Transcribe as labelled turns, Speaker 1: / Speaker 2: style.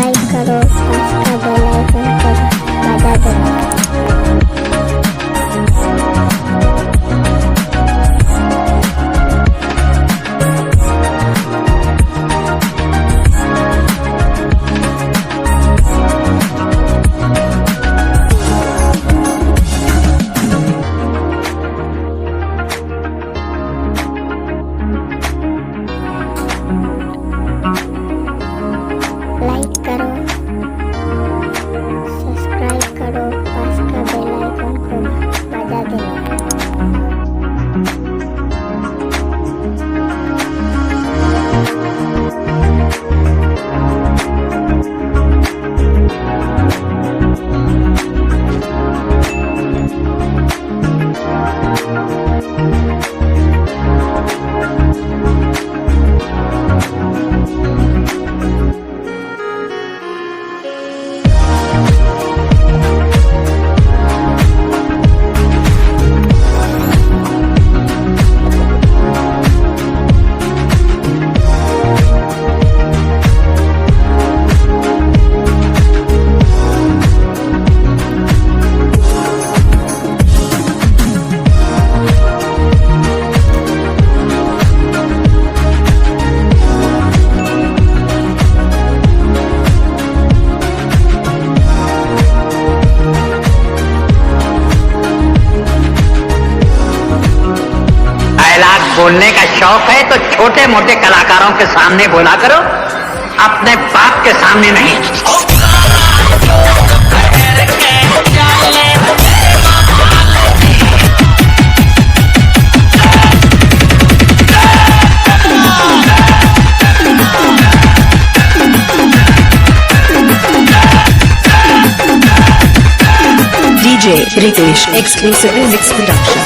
Speaker 1: Subscribe करो, पास का बेल icon को बजा देना। लाइक करो, सब्सक्राइब करो, पास का बेल आइकन को बजा देना।
Speaker 2: बोलने का शौक है तो छोटे मोटे कलाकारों के सामने बोला करो, अपने बाप के सामने नहीं।
Speaker 3: DJ Ritesh exclusive mix production.